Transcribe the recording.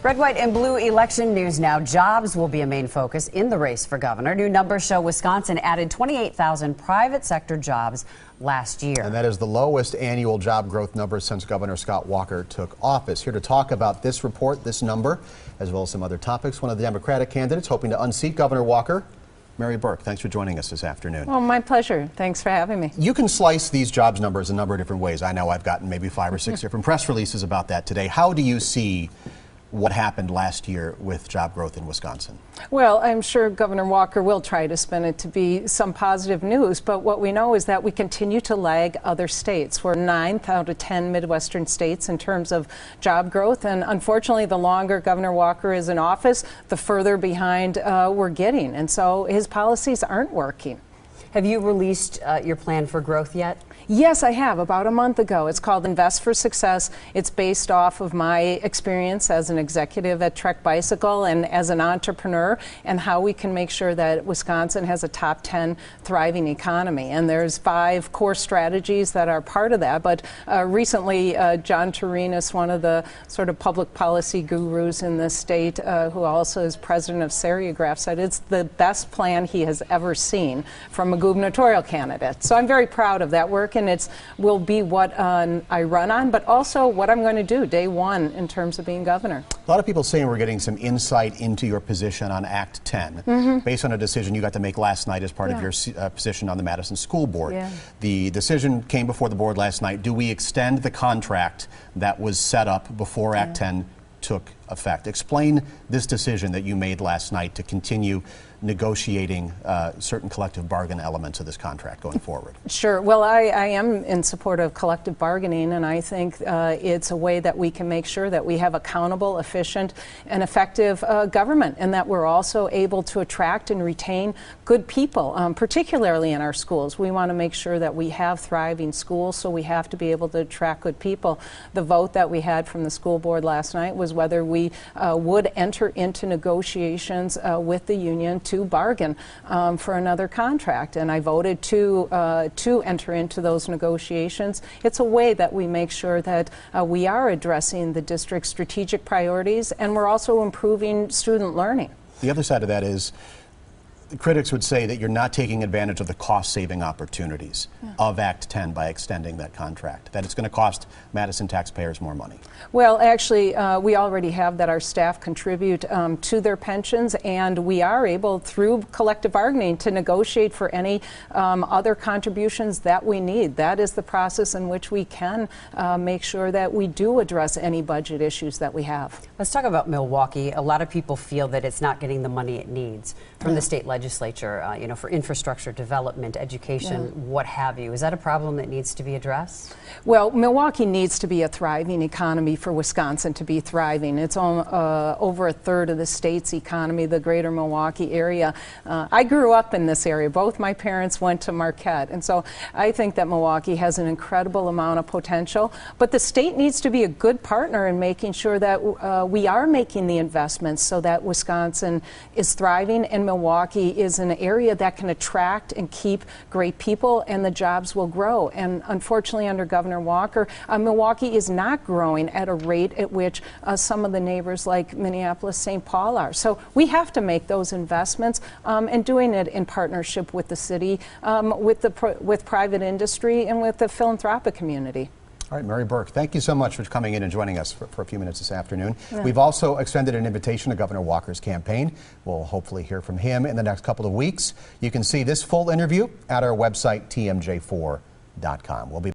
Red, white, and blue election news now. Jobs will be a main focus in the race for governor. New numbers show Wisconsin added 28,000 private sector jobs last year. And that is the lowest annual job growth number since Governor Scott Walker took office. Here to talk about this report, this number, as well as some other topics, one of the Democratic candidates hoping to unseat Governor Walker, Mary Burke. Thanks for joining us this afternoon. Well, my pleasure. Thanks for having me. You can slice these jobs numbers a number of different ways. I know I've gotten maybe 5 or 6 different press releases about that today. How do you see what happened last year with job growth in Wisconsin? Well, I'm sure Governor Walker will try to spin it to be some positive news, but what we know is that we continue to lag other states. We're 9th out of 10 Midwestern states in terms of job growth, and unfortunately the longer Governor Walker is in office, the further behind we're getting, and so his policies aren't working. Have you released your plan for growth yet? Yes, I have, about a month ago. It's called Invest for Success. It's based off of my experience as an executive at Trek Bicycle and as an entrepreneur, and how we can make sure that Wisconsin has a top 10 thriving economy. And there's 5 core strategies that are part of that. But recently, John Turinas, one of the sort of public policy gurus in the state, who also is president of Seriograph, said it's the best plan he has ever seen from a gubernatorial candidate. So I'm very proud of that work, and it will be what I run on, but also what I'm going to do day one in terms of being governor. A lot of people saying we're getting some insight into your position on Act 10, based on a decision you got to make last night as part of your position on the Madison School Board. The decision came before the board last night. Do we extend the contract that was set up before Act 10 took effect? Explain this decision that you made last night to continue negotiating certain collective bargain elements of this contract going forward. Sure. Well, I am in support of collective bargaining, and I think it's a way that we can make sure that we have accountable, efficient, and effective government, and that we're also able to attract and retain good people, particularly in our schools. We want to make sure that we have thriving schools, so we have to be able to attract good people. The vote that we had from the school board last night was whether we would enter into negotiations with the union to bargain for another contract, and I voted to enter into those negotiations. It's a way that we make sure that we are addressing the district's strategic priorities, and we're also improving student learning. The other side of that is, critics would say that you're not taking advantage of the cost-saving opportunities of Act 10 by extending that contract, that it's going to cost Madison taxpayers more money. Well, actually, we already have that. Our staff contribute to their pensions, and we are able, through collective bargaining, to negotiate for any other contributions that we need. That is the process in which we can make sure that we do address any budget issues that we have. Let's talk about Milwaukee. A lot of people feel that it's not getting the money it needs from the state legislature, for infrastructure development, education, what have you. Is that a problem that needs to be addressed? Well, Milwaukee needs to be a thriving economy for Wisconsin to be thriving. It's over a third of the state's economy, the greater Milwaukee area. I grew up in this area. Both my parents went to Marquette, and so I think that Milwaukee has an incredible amount of potential, but the state needs to be a good partner in making sure that we are making the investments so that Wisconsin is thriving, and Milwaukee is an area that can attract and keep great people, and the jobs will grow. And unfortunately, under Governor Walker, Milwaukee is not growing at a rate at which some of the neighbors like Minneapolis, St. Paul are. So we have to make those investments, and doing it in partnership with the city, with private industry, and with the philanthropic community. All right, Mary Burke, thank you so much for coming in and joining us for a few minutes this afternoon. We've also extended an invitation to Governor Walker's campaign. We'll hopefully hear from him in the next couple of weeks. You can see this full interview at our website, TMJ4.com. We'll be